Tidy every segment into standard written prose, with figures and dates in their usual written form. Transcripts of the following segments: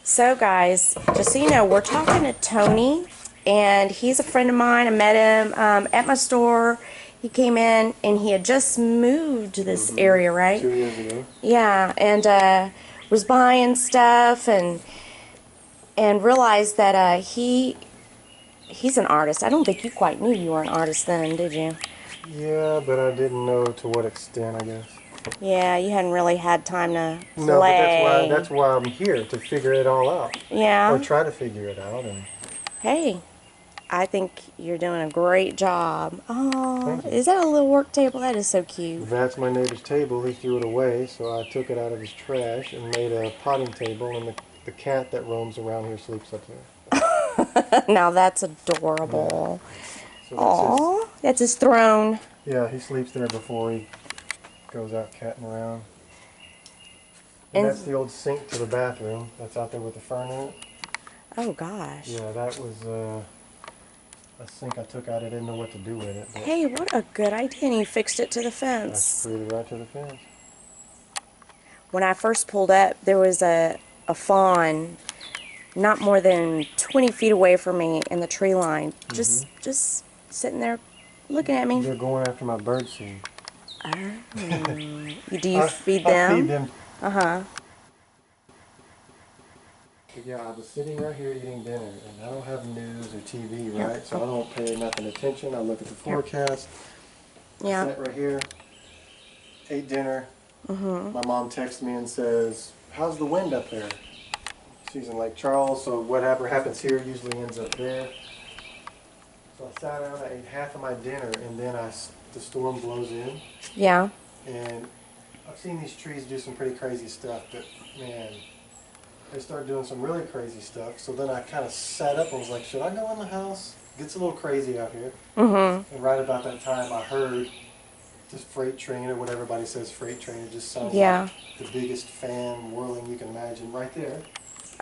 So guys, just so you know, we're talking to Tony, and he's a friend of mine. I met him at my store. He came in, and he had just moved to this area, right? 2 years ago. Yeah, and was buying stuff, and realized that he's an artist. I don't think you quite knew you were an artist then, did you? Yeah, but I didn't know to what extent, I guess. Yeah, you hadn't really had time to play. No, but that's why I'm here, to figure it all out. Yeah. Or try to figure it out. And Hey, I think you're doing a great job. Oh, thank you. is that a little work table? That is so cute. That's my neighbor's table. He threw it away, so I took it out of his trash and made a potting table, and the cat that roams around here sleeps up there. Now that's adorable. So Aw, that's his throne. yeah, he sleeps there before he goes out catting around. And that's the old sink to the bathroom. That's out there with the fern in it. Oh gosh. Yeah, that was a sink I took out. I didn't know what to do with it. Hey, what a good idea. And you fixed it to the I fence. screwed it right to the fence. When I first pulled up, there was a fawn not more than 20 feet away from me in the tree line. Just sitting there looking at me. They're going after my bird seed. Oh. Do you feed them? I feed them. Uh-huh. Yeah, I was sitting right here eating dinner, and I don't have news or TV, right? So I don't pay nothing attention. I look at the forecast. Yeah. I sat right here, ate dinner. My mom texts me and says, "How's the wind up there?" She's in Lake Charles, so whatever happens here usually ends up there. So I sat down, I ate half of my dinner, and then the storm blows in. Yeah. And I've seen these trees do some pretty crazy stuff, but man, they start doing some really crazy stuff. So then I kind of sat up and was like, should I go in the house? It gets a little crazy out here. And right about that time, I heard this freight train, or what everybody says freight train. It just sounds like the biggest fan whirling you can imagine right there.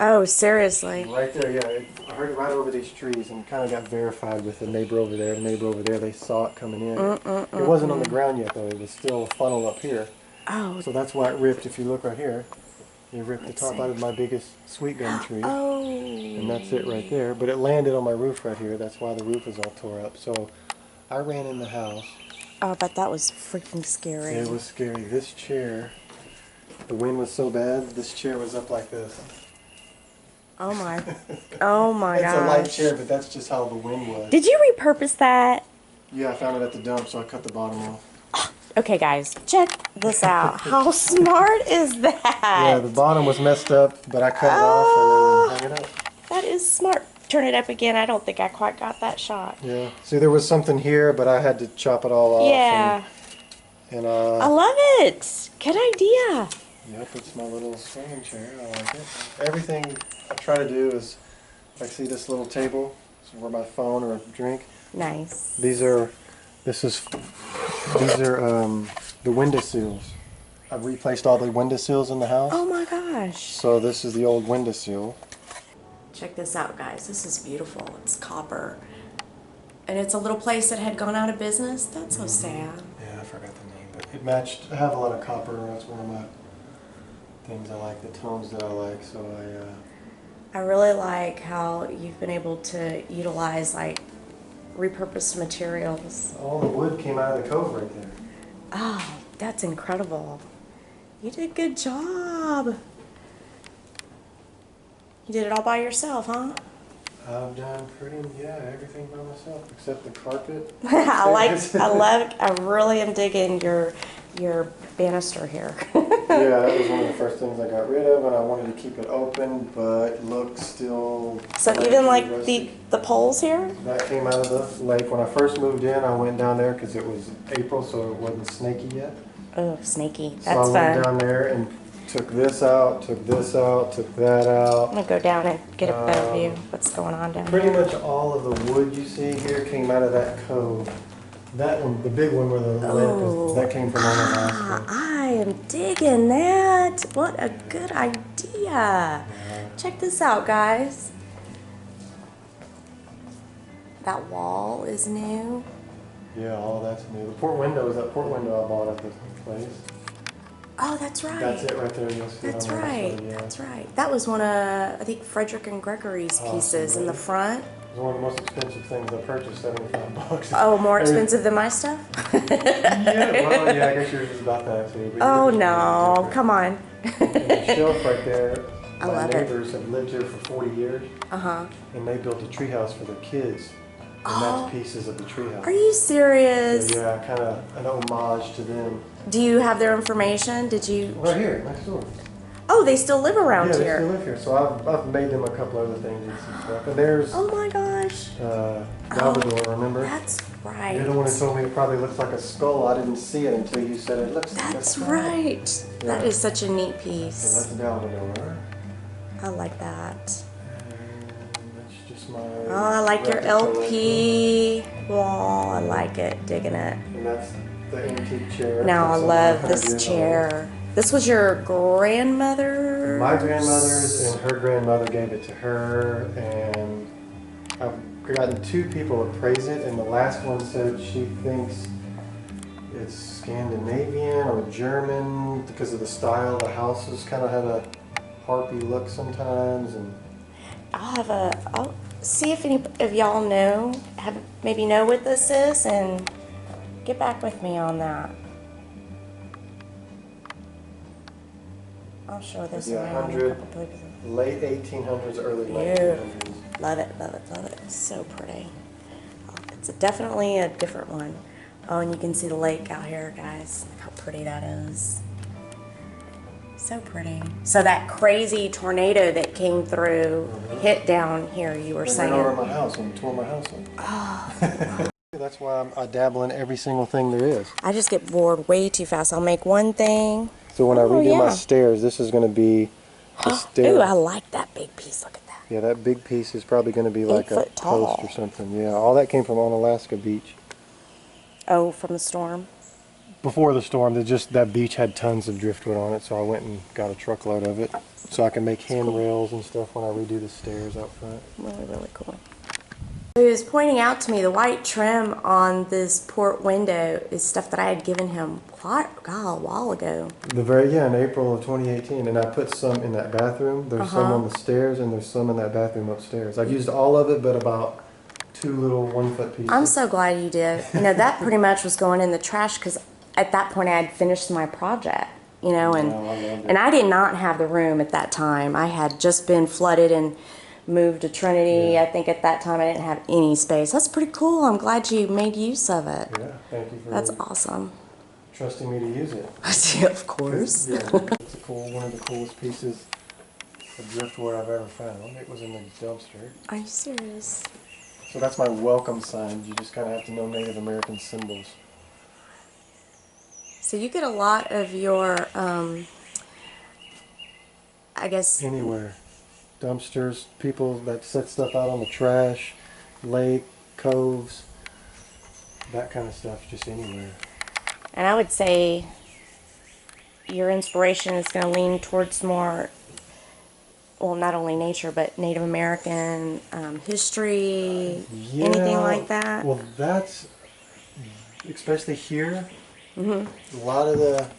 Oh, seriously? Right there, yeah. I heard it right over these trees and kind of got verified with the neighbor over there. The neighbor over there, they saw it coming in. It wasn't on the ground yet, though. It was still a funnel up here. Oh. So that's why it ripped. If you look right here, it ripped the top out of my biggest sweet gum tree. Oh. And that's it right there. But it landed on my roof right here. That's why the roof is all tore up. So I ran in the house. Oh, but that was freaking scary. It was scary. This chair, the wind was so bad, this chair was up like this. Oh my. Oh my gosh. It's a light chair, but that's just how the wind was. Did you repurpose that? Yeah, I found it at the dump, so I cut the bottom off. Okay, guys, check this out. How smart is that? Yeah, the bottom was messed up, but I cut it off and then hung it up. That is smart. Turn it up again. I don't think I quite got that shot. Yeah. See, there was something here, but I had to chop it all off. Yeah. And I love it. Good idea. yep, it's my little swinging chair. I like it. Everything I try to do is, like, see this little table? This is where my phone or a drink. Nice. These are the windowsills. I've replaced all the windowsills in the house. Oh my gosh. So this is the old windowsill. Check this out, guys. This is beautiful. It's copper. And it's a little place that had gone out of business. That's so sad. Yeah, I forgot the name, but it matched. I have a lot of copper. That's one of my things I like, the tones that I like. So I really like how you've been able to utilize like repurposed materials. all the wood came out of the cove right there. Oh, that's incredible. You did a good job. You did it all by yourself, huh? I've done everything by myself except the carpet. I really am digging your banister here. Yeah, that was one of the first things I got rid of, and I wanted to keep it open, but look, still. So even like the poles here? That came out of the lake. When I first moved in, I went down there because it was April, so it wasn't snaky yet. Oh, snaky. That's so I fun. went down there and took this out, took this out, took that out. I'm gonna go down and get a better view of what's going on down Pretty there. much all of the wood you see here came out of that cove. That one, the big one where the lamp is, that came from Alaska. I am digging that. What a good idea. Yeah. Check this out, guys. That wall is new. Yeah, all that's new. The port window is that port window I bought at the place. Oh, that's right. That's it right there. You'll see it That's on the other right. side, yeah. That's right. That was one of, I think, Frederick and Gregory's pieces in the front. It was one of the most expensive things I purchased, $75. Oh, more expensive than my stuff? Yeah, well, yeah, I guess yours is about that too. But Oh, yours is no. different. Come on. And the shelf right there, I my love it. neighbors have lived here for 40 years. Uh-huh. And they built a treehouse for their kids. And that's pieces of the treehouse. Are you serious? So, yeah, kind of an homage to them. Do you have their information? Did you? Right here, next door. Oh, they still live around Yeah, they here. still live here. So I've made them a couple other things and some stuff. And there's Oh my gosh. Labrador, remember? That's right. You're the one who told me it probably looks like a skull. I didn't see it until you said it looks like a That's skull. right. Yeah. That is such a neat So piece. that's Labrador. I like that. And that's just my... Oh, I like your record LP wall. I like it. Digging it. collection. And that's the antique chair. Now I That's love 100 this years chair. This was your grandmother? My grandmother's and her grandmother gave it to her, and I've gotten 2 people to praise it, and the last one said she thinks it's Scandinavian or German because of the style. The houses kind of have a harpy look sometimes, and I'll see if any of y'all maybe know what this is, and get back with me on that. I'll show this yeah, around. 100, late 1800s, early 1900s. Love it, love it, love it. It's so pretty. Oh, it's definitely a different one. Oh, and you can see the lake out here, guys. Look how pretty that is. So pretty. So that crazy tornado that came through hit down here, you were saying. Went over my house and tore my house up. Oh. That's why I dabble in every single thing there is. I just get bored way too fast. I'll make one thing. So when I redo my yeah. stairs, this is going to be the stair. Ooh, I like that big piece. Look at that. Yeah, that big piece is probably going to be like a 8 foot tall. post or something. Yeah, all that came from on Alaska Beach. Oh, from the storm? Before the storm, that beach had tons of driftwood on it, so I went and got a truckload of it. So I can make handrails and stuff when I redo the stairs out front. Really, really cool. He was pointing out to me the white trim on this port window is stuff that I had given him a while ago. In April of 2018, and I put some in that bathroom. There's some on the stairs, and there's some in that bathroom upstairs. I've used all of it, but about 2 little 1-foot pieces. I'm so glad you did. You know, that pretty much was going in the trash because at that point I had finished my project. You know, and I did not have the room at that time. I had just been flooded and moved to Trinity. Yeah. I think at that time I didn't have any space. That's pretty cool. I'm glad you made use of it. Yeah, thank you for That's awesome. trusting me to use it. Yeah, of course. Yeah, it's one of the coolest pieces of driftwood I've ever found. It was in the dumpster. Are you serious? So that's my welcome sign. You just kind of have to know Native American symbols. So you get a lot of your, I guess... Anywhere. Dumpsters, people that set stuff out on the trash, lake, coves, that kind of stuff, just anywhere. And I would say your inspiration is going to lean towards more, well, not only nature, but Native American history, anything like that. Well, that's, especially here, a lot of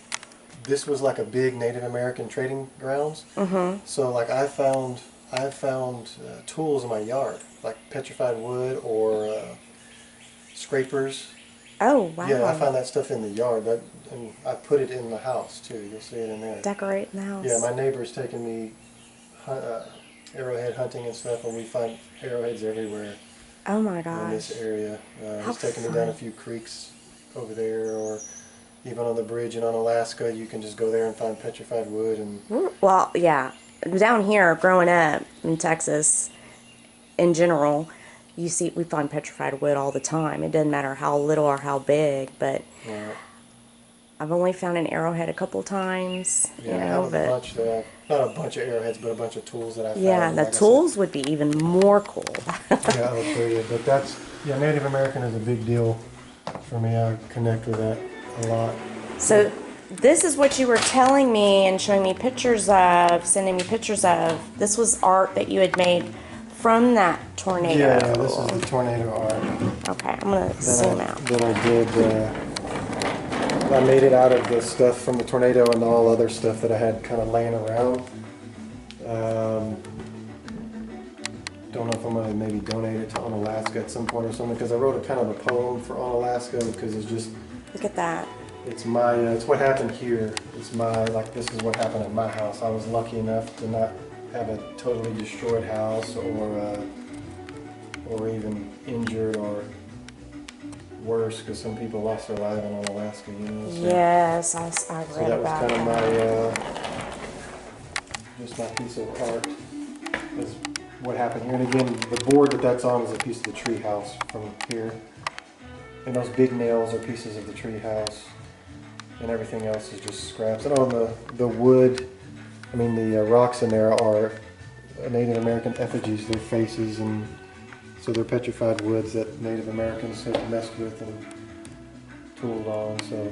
this was like a big Native American trading grounds. So like I found tools in my yard, like petrified wood or scrapers. Oh, wow. Yeah, I found that stuff in the yard, and I put it in the house too. You'll see it in there. Decorating the house. Yeah, my neighbor's taking me arrowhead hunting and stuff, and we find arrowheads everywhere Oh my in gosh. this area. How He's taking me fun. down a few creeks over there, or even on the bridge and on Alaska, you can just go there and find petrified wood. And Well, yeah. Down here, growing up in Texas, in general, we find petrified wood all the time. It doesn't matter how little or how big, but I've only found an arrowhead a couple times. yeah, I have a bunch not a bunch of arrowheads, but a bunch of tools that I found. Yeah, the like tools would be even more cool. Yeah, I would tell you, but Native American is a big deal for me. I connect with that a lot. So this is what you were telling me and showing me pictures of, sending me pictures of. This was art that you had made from that tornado. Yeah, this is the tornado art Okay, I'm going to zoom out. that I did I made it out of the stuff from the tornado and all other stuff that I had kind of laying around. Don't know if I'm gonna maybe donate it to Unalaska at some point or something, because I wrote a kind of a poem for Unalaska, because it's just, Look at that. it's my, it's what happened here. It's my, like, this is what happened at my house. I was lucky enough to not have a totally destroyed house, or even injured, or worse, because some people lost their lives in Alaska, you know. So, Yes, I so read that was about kind of that. my, just my piece of art. Is what happened here. And again, the board that's on is a piece of the tree house from here. And those big nails are pieces of the tree house. And everything else is just scraps. And on the wood, I mean the rocks in there are Native American effigies, their faces, and so they're petrified woods that Native Americans have messed with and tooled on. So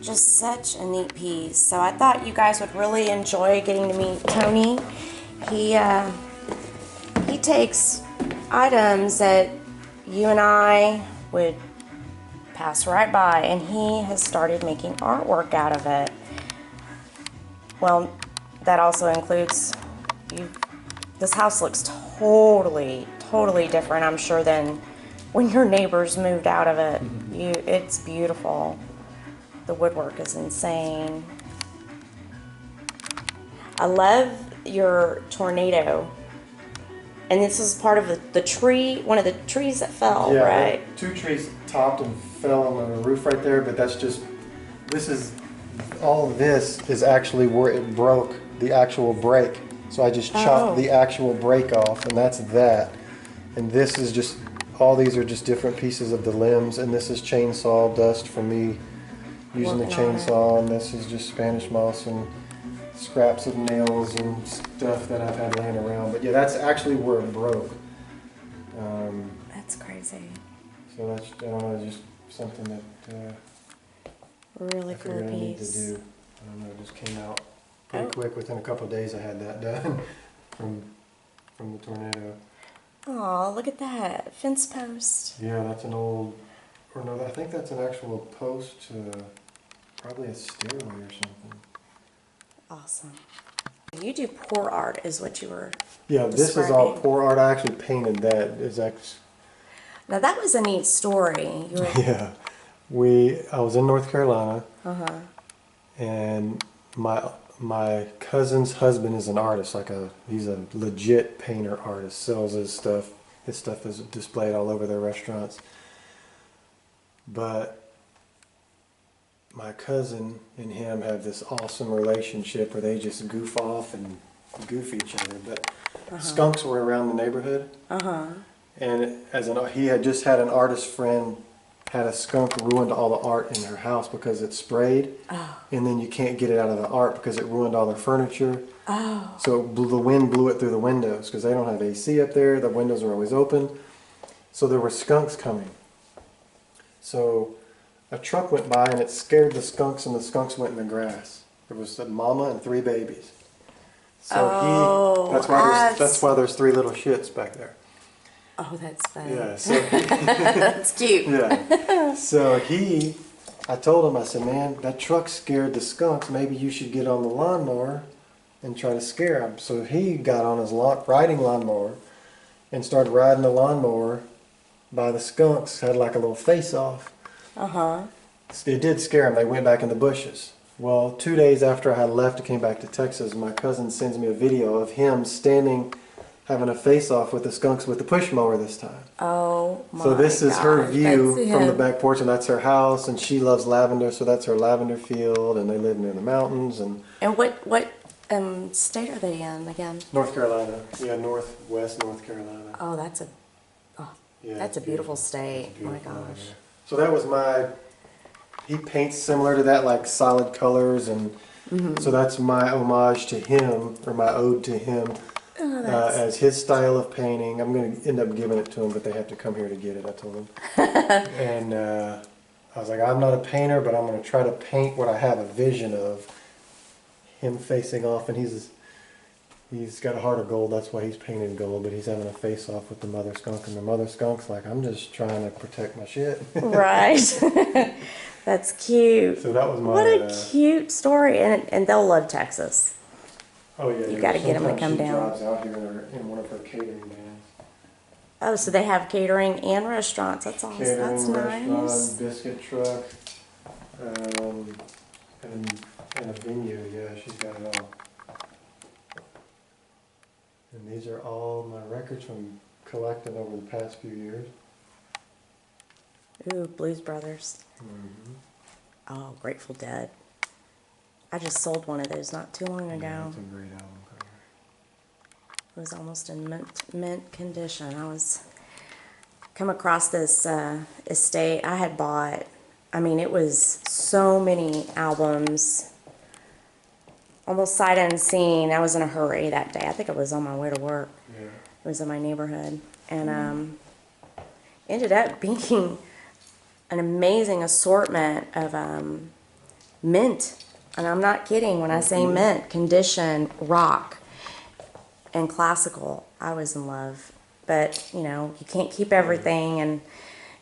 Just such a neat piece. So I thought you guys would really enjoy getting to meet Tony. He takes items that you and I would pass right by, and he has started making artwork out of it. Well, that also includes you. This house looks totally different, I'm sure, than when your neighbors moved out of it. It's beautiful. The woodwork is insane. I love your tornado. And this is part of the tree, one of the trees that fell, yeah, right? two trees topped and fell on the roof right there, but that's just, this is, all of this is actually where it broke, the actual break. So I just chopped the actual break off, and that's that. And this is just, all these are just different pieces of the limbs, and this is chainsaw dust from me using the chainsaw, and this is just Spanish moss and scraps of nails and stuff that I've had laying around. But yeah, that's actually where it broke. That's crazy. So that's, I don't know, just something that Really I cool figured I need to piece. do. I don't know, it just came out pretty quick. Within a couple of days I had that done from the tornado. Oh, look at that. Fence post. Yeah, that's an old, or no, I think that's an actual post to probably a stairway or something. Awesome. You do pour art is what you were Yeah, this is all describing. pour art. I actually painted that. It's actually, Now that was a neat story. You were, yeah. I was in North Carolina, and my cousin's husband is an artist, he's a legit painter artist, sells his stuff. His stuff is displayed all over their restaurants. But my cousin and him have this awesome relationship where they just goof off and goof each other. But skunks were around the neighborhood, and he had just had an artist friend had a skunk ruined all the art in their house because it sprayed, and then you can't get it out of the art because it ruined all their furniture. So the wind blew it through the windows because they don't have AC up there. The windows are always open. So there were skunks coming. So a truck went by and it scared the skunks, and the skunks went in the grass. There was a mama and 3 babies. So that's why there's 3 little shits back there. oh, that's funny. Yeah, so That's cute. yeah. So I told him, I said, man, that truck scared the skunks. Maybe you should get on the lawnmower and try to scare them. So he got on his riding lawnmower and started riding the lawnmower by the skunks. Had like a little face-off. It did scare them. They went back in the bushes. Well, 2 days after I had left, I came back to Texas. My cousin sends me a video of him standing, having a face-off with the skunks with the push mower this time. Oh my So this is her gosh, view that's from the him. back porch, and that's her house, and she loves lavender, so that's her lavender field, and they live near the mountains. And what state are they in again? North Carolina, yeah, northwest North Carolina. Oh, Yeah, that's a it's beautiful state. It's My beautiful out gosh. there. So that was he paints similar to that, like solid colors, and so that's my homage to him, or my ode to him, as his style of painting. I'm going to end up giving it to him, but they have to come here to get it, I told him. And I was like, I'm not a painter, but I'm going to try to paint what I have a vision of, him facing off, and He's got a heart of gold, that's why he's painted gold, but he's having a face-off with the mother skunk, and the mother skunk's like, I'm just trying to protect my shit. Right. That's cute. So that was my... What a cute story. And they'll love Texas. Oh yeah, You got to get them to come down. She drives out here in one of her catering vans. Oh, so they have catering and restaurants. That's awesome. Catering, That's restaurant, nice. biscuit truck, and a venue. Yeah, she's got it all. And these are all my records from collecting over the past few years. Ooh, Blues Brothers. Mm-hmm. Oh, Grateful Dead. I just sold one of those not too long ago. Yeah, that's a great album cover. It was almost in mint condition. I was come across this estate I had bought. I mean, it was so many albums, almost sight unseen. I was in a hurry that day. I think I was on my way to work. Yeah. It was in my neighborhood, and ended up being an amazing assortment of mint. And I'm not kidding when I say mint condition, rock, and classical. I was in love, but you know, you can't keep everything, and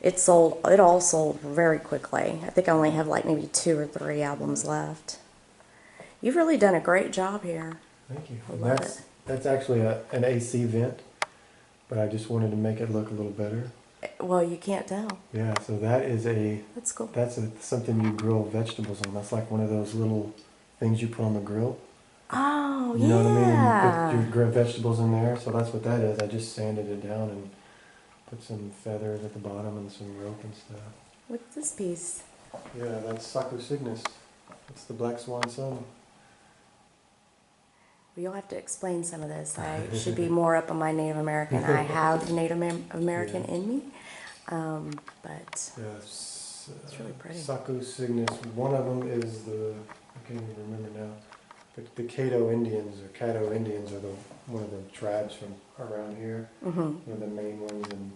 it all sold very quickly. I think I only have like maybe 2 or 3 albums left. You've really done a great job here. Thank you. I And love it. that's actually an AC vent, but I just wanted to make it look a little better. Well, you can't tell. Yeah, so that is That's cool. something you grill vegetables on. That's like one of those little things you put on the grill. Oh, You know what I mean? yeah. And you grill vegetables in there, so that's what that is. I just sanded it down and put some feathers at the bottom and some rope and stuff. What's this piece? Yeah, that's Saku Cygnus. It's the black swan sun. Well, you'll have to explain some of this. I should be more up on my Native American. I have Native American in me, but Yes. it's really pretty. Saku Cygnus. One of them is I can't even remember now. But the Caddo Indians are one of the tribes from around here. One of the main ones, and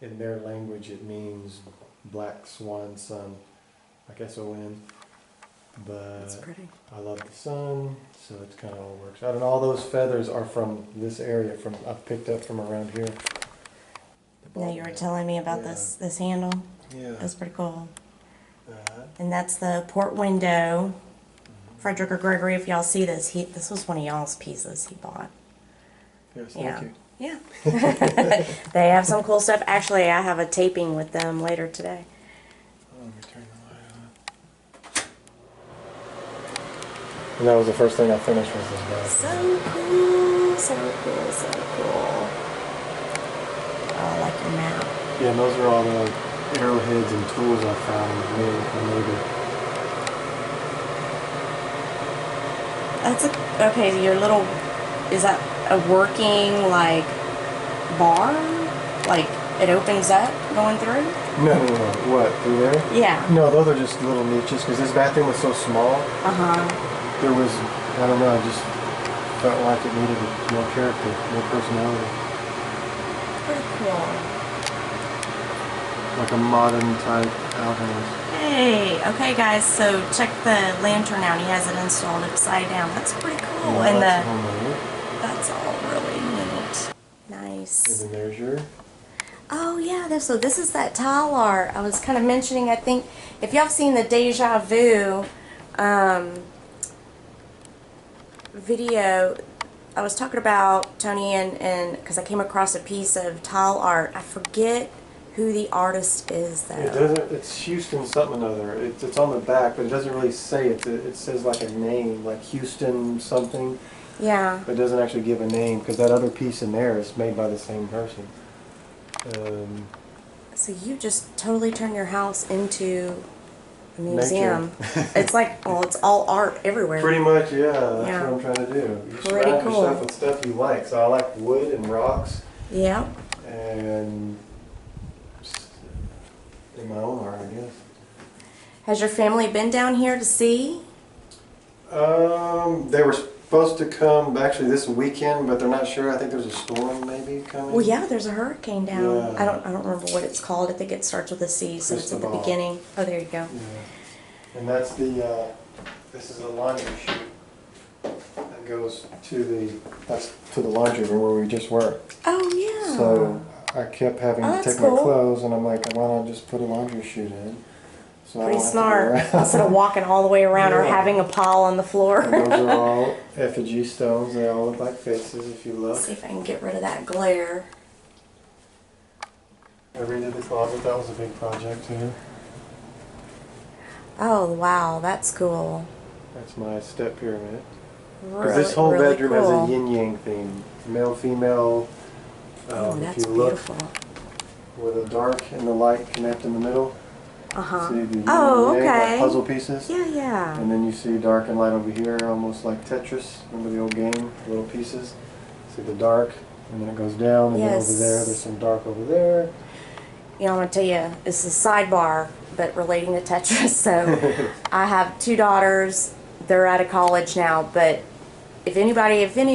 in their language it means black swan sun, like S-O-N. But It's pretty. I love the sun, so it's kind of all works out. And all those feathers are from this area, I've picked up from around here. Now you were telling me about Yeah. this handle. Yeah. That's pretty cool. Uh, And that's the port window. Frederick or Gregory, if y'all see this, this was one of y'all's pieces he bought. yes, Yeah. thank you. Yeah. They have some cool stuff. Actually, I have a taping with them later today. Oh, let me turn the light on. And that was the first thing I finished was this bag. So cool, so cool, so cool. Oh, I like your map. Yeah, and those are all the arrowheads and tools I found when I made it. That's okay, your little, is that a working, like, bar? Like, it opens up going through? No. What, through there? Yeah. No, those are just little niches, because this bathroom was so small. There was, I don't know, I just felt like it needed more character, more personality. Pretty cool. Like a modern type outhouse. Hey, okay guys, so check the lantern out. He has it installed upside down. That's pretty cool. Yeah, And that's homemade. that's all really neat. Nice. And then there's your... Oh yeah, so this is that tile art I was kind of mentioning. I think if y'all have seen the Deja Vu video, I was talking about Tony and because I came across a piece of tile art. I forget who the artist is though. It doesn't, it's Houston something or other. It's on the back, but it doesn't really say it. It says like a name, like Houston something. Yeah. But it doesn't actually give a name, because that other piece in there is made by the same person. So you just totally turn your house into a museum. It's like, well, it's all art everywhere. Pretty much, yeah. That's Yeah. what I'm trying to do. You Pretty surround cool. yourself with stuff you like. So I like wood and rocks, Yeah. and just in my own art, I guess. Has your family been down here to see? They were supposed to come actually this weekend, but they're not sure. I think there's a storm maybe coming. Well, yeah, there's a hurricane down. Yeah. I don't remember what it's called. I think it starts with a C, so it's at the Cristobal. beginning. Oh, there you go. Yeah. And that's this is a laundry chute. that goes to the laundry room where we just were. Oh yeah. So I kept having to take cool. my clothes, and I'm like, why not just put a laundry chute in? So Pretty I don't smart. have to go around. Instead of walking all the way around or Yeah. having a pile on the floor. And those are all effigy stones. They all look like faces if you look. Let's see if I can get rid of that glare. I redid the closet. That was a big project too. Oh wow, that's cool. That's my step pyramid. Because Really, this whole really bedroom cool. has a yin-yang theme. Male, female. Oh, If that's you look beautiful. where the dark and the light connect in the middle. Uh-huh. See the Oh, yin-yang, like okay. puzzle pieces. Yeah, yeah. And then you see dark and light over here, almost like Tetris. Remember the old game? Little pieces. See the dark, and then it goes down, and then over there, there's some dark over there. You know, I'm going to tell you, this is a sidebar, but relating to Tetris. So, I have 2 daughters. They're out of college now, but if any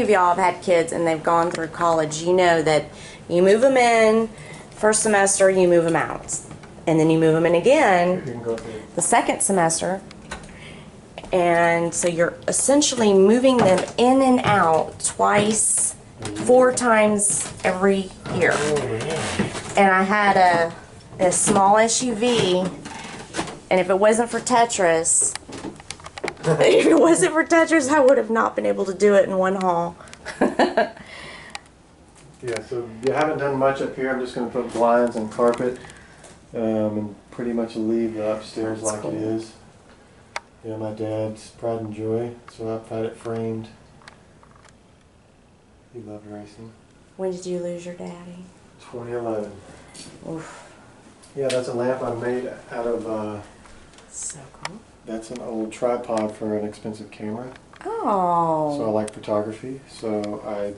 of y'all have had kids and they've gone through college, you know that you move them in first semester, you move them out. And then you move them in again You can go through. the second semester. And so you're essentially moving them in and out twice, 4 times every year. Oh, yeah. And I had a small SUV, and if it wasn't for Tetris, I would have not been able to do it in one haul. Yeah, so you haven't done much up here. I'm just going to put blinds and carpet and pretty much leave the upstairs That's like cool. it is. Yeah, my dad's pride and joy, so I've had it framed. He loved racing. When did you lose your daddy? 2011. Oof. Yeah, that's a lamp I made out of, So cool. that's an old tripod for an expensive camera. So I Oh, like photography, so I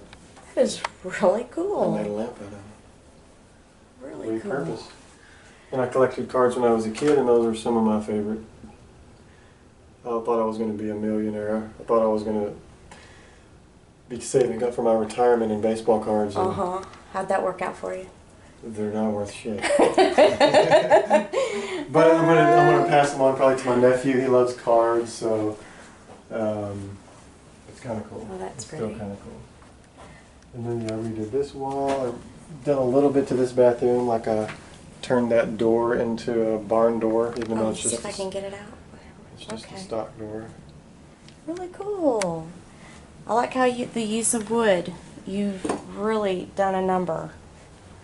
that is really cool. made a lamp out of it. Really cool. Repurposed. And I collected cards when I was a kid, and those are some of my favorite. I thought I was going to be a millionaire. I thought I was going to be saving up for my retirement in baseball cards, and Uh-huh. How'd that work out for you? they're not worth shit. But I'm gonna pass them on probably to my nephew. He loves cards, so it's kind of cool. Oh, that's it's pretty. Still kind of cool. And then yeah, I redid this wall. I've done a little bit to this bathroom, like I turned that door into a barn door, even though it's See just if I can get it out. it's just Okay. a stock door. Really cool. I like how the use of wood. You've really done a number.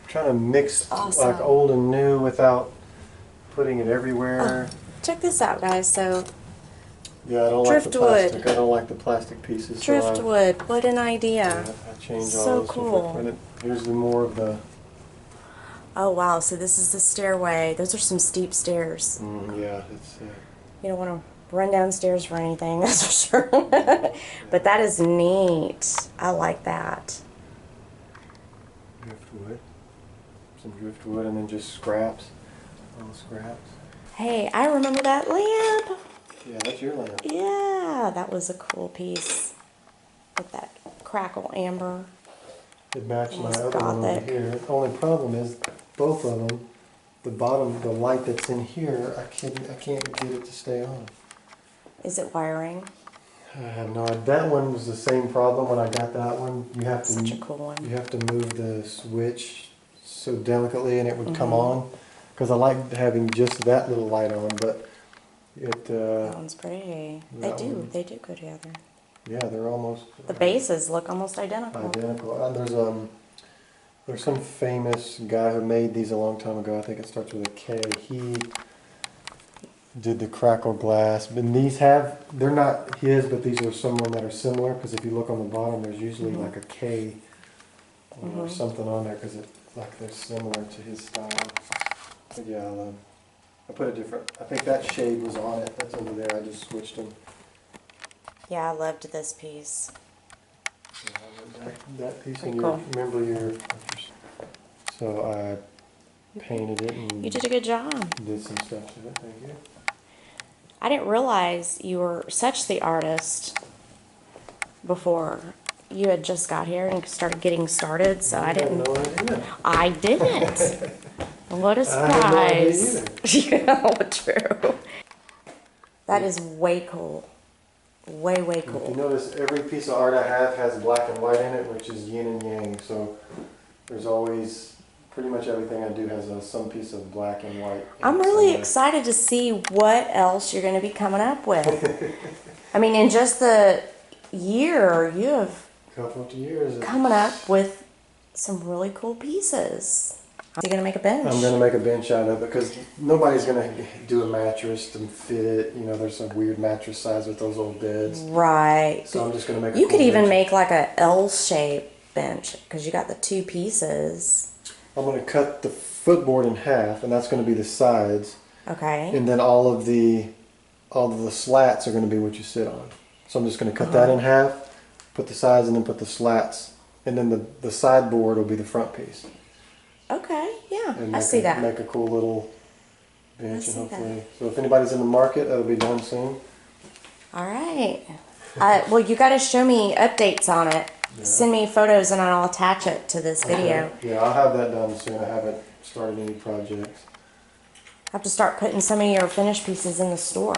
Trying to mix Awesome. like old and new without putting it everywhere. Check this out, guys. So, Yeah, I don't like the Driftwood. plastic. I don't like the plastic pieces. so driftwood. What an idea. I changed So all those cool. different. And here's the more of the. Oh, wow. So this is the stairway. Those are some steep stairs. Yeah, it's. You don't want to run downstairs for anything, that's for sure. But that is neat. I like that. Driftwood. Some driftwood and then just scraps. All the scraps. Hey, I remember that lamp. Yeah, that's your lamp. Yeah, that was a cool piece. With that crackle amber. It matched my It's other one over gothic. here. The only problem is both of them, the bottom, the light that's in here, I can't get it to stay on. Is it wiring? I have no idea. That one was the same problem when I got that one. You have to Such a cool one. You have to move the switch so delicately and it would come Mm-hmm. on. Because I like having just that little light on, but it. That one's pretty. They that do. one- They do go together. Yeah, they're almost The bases look almost identical. identical. There's some famous guy who made these a long time ago. I think it starts with a K. He did the crackle glass. And they're not his, but these are someone that are similar. Because if you look on the bottom, there's usually Mhm. like a K or Mhm. something on there because they're similar to his style. But yeah, I put a different. I think that shade was on it. That's over there. I just switched them. Yeah, I loved this piece. That piece Pretty in cool. remember your. So I painted it and You did a good job. did some stuff to it. Thank you. I didn't realize you were such the artist before you had just got here and started getting started, so I didn't. No idea. I didn't. What a I had no idea surprise. Yeah, true. That is way cool. Way, way If you cool. notice, every piece of art I have has black and white in it, which is yin and yang. So there's always, pretty much everything I do has some piece of black and white. I'm really excited to see what else you're going to be coming up with. I mean, in just the year, you have Couple of years. coming up with some really cool pieces. Are you going to make a bench? I'm going to make a bench out of it because nobody's going to do a mattress and fit it. You know, there's some weird mattress size with those old beds. Right. So I'm just going to make a You cool could even bench. make like a L-shaped bench because you got the two pieces. I'm going to cut the footboard in half, and that's going to be the sides. Okay. And then all of the slats are going to be what you sit on. So I'm just going to cut that in half, put the sides, and then put the slats. And then the sideboard will be the front piece. Okay, yeah, And I see that. Make a cool little bench, I and see hopefully. So if anybody's in the market, that'll be done soon. All right. Well, you got to show me updates on it. Yeah. Send me photos and I'll attach it to this video. Okay. Yeah, I'll have that done soon. I haven't started any projects. I have to start putting some of your finished pieces in the store.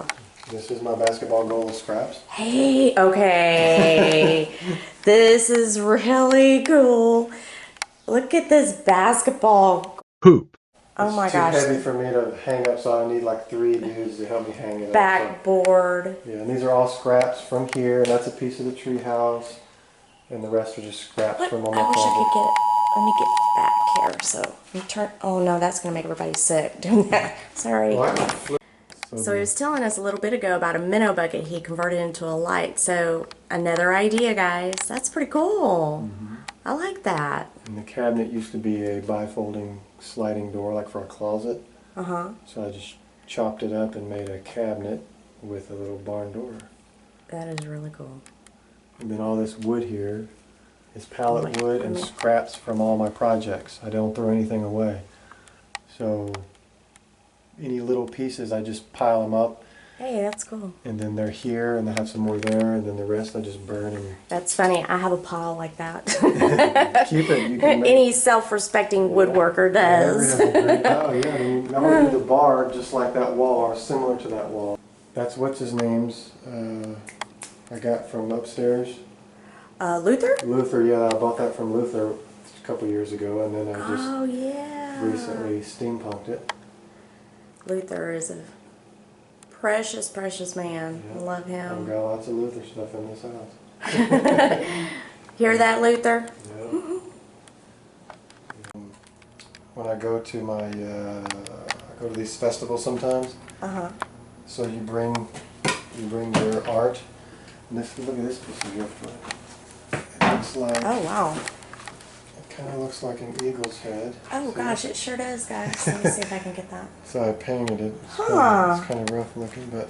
This is my basketball goal of scraps. Hey, okay. This is really cool. Look at this basketball. Poop. Oh my It's gosh. too heavy for me to hang up, so I need like 3 dudes to help me hang it up. Backboard. So, yeah, and these are all scraps from here, and that's a piece of the tree house, and the rest are just scraps What? from on I my wish I project. could get. Let me get back here. So I'm turn. Oh no, that's gonna make everybody sick doing that. Sorry. Well, I can flip- So he was telling us a little bit ago about a minnow bucket he converted into a light. So another idea, guys. That's pretty cool. I like that. And the cabinet used to be a bifolding sliding door, like for a closet. Uh-huh. So I just chopped it up and made a cabinet with a little barn door. That is really cool. And then all this wood here is pallet Wait, wood let and me- scraps from all my projects. I don't throw anything away. So any little pieces, I just pile them up, Hey, that's cool. and then they're here, and I have some more there, and then the rest I just burn and That's funny. I have a pile like that. keep it. You can make Any self-respecting woodworker does. Oh yeah, I mean, I'm gonna do the bar just like that wall, or similar to that wall. That's what's his name's. I got from upstairs. Luther? Luther, yeah, I bought that from Luther a couple years ago, and then I just Oh, yeah. recently steampunked it. Luther is a precious, precious man. Yeah. I love I've him. got lots of Luther stuff in this house. Hear that, Luther? Yeah. When I go to my, I go to these festivals sometimes. Uh-huh. So you bring your art. And this, look at this piece of driftwood. It looks like, Oh, wow. it kind of looks like an eagle's head. Oh, See? gosh, it sure does, guys. Let me see if I can get that. So I painted it. It's Huh. kind of rough looking, but.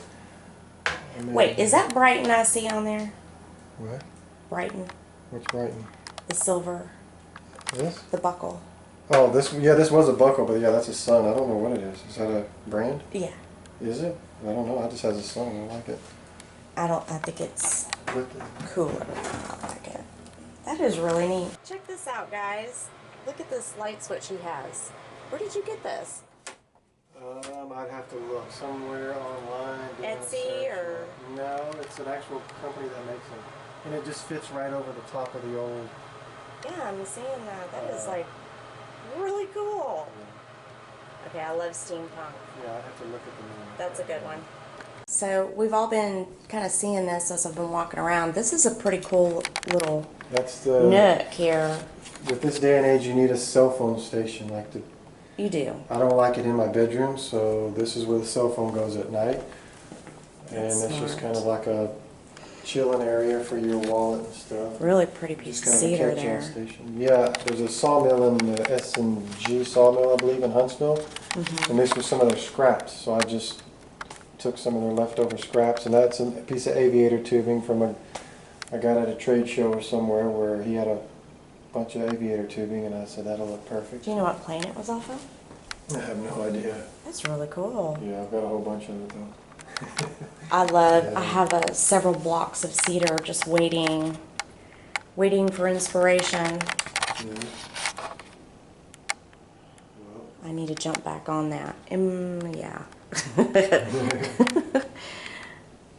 I made Wait, it. is that Brighton I see on there? What? Brighton. What's Brighton? The silver. This? The buckle. Oh, this. Yeah, this was a buckle, but yeah, that's a sun. I don't know what it is. Is that a brand? Yeah. Is it? I don't know. It just has a sun. I like it. I think it's What the- cooler. I like it. That is really neat. Check this out, guys. Look at this light switch he has. Where did you get this? I'd have to look somewhere online. doing a Etsy search. or- No, it's an actual company that makes them, and it just fits right over the top of the old. Yeah, I'm seeing that. That is like really cool. Okay, I love steampunk. Yeah, I'd have to look at the name. That's a good one. So we've all been kind of seeing this as I've been walking around. This is a pretty cool little That's the. nook here. With this day and age, you need a cell phone station. Like the, You do. I don't like it in my bedroom, so this is where the cell phone goes at night, and That's it's just smart. kind of like a chilling area for your wallet and stuff. Really pretty piece It's of kind of a cedar catch-in there. station. Yeah, there's a sawmill in the S&G sawmill, I believe, in Huntsville, Mm-hmm. and this was some of their scraps. So I just took some of their leftover scraps, and that's a piece of aviator tubing from I got at a trade show or somewhere where he had a bunch of aviator tubing, and I said that'll look perfect. Do you know what plane it was off of? I have no idea. That's really cool. Yeah, I've got a whole bunch of it though. I have several blocks of cedar just waiting for inspiration. Yeah. I need to jump back on that. Yeah.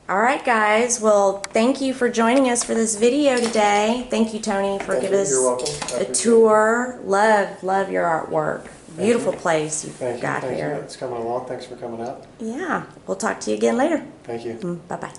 All right, guys. Well, thank you for joining us for this video today. Thank you, Tony, for giving us You're welcome. a tour. Love your artwork. Beautiful you. place you've Thank got you. here. It's coming along. Thanks for coming out. Yeah. We'll talk to you again later. Thank you. Bye-bye.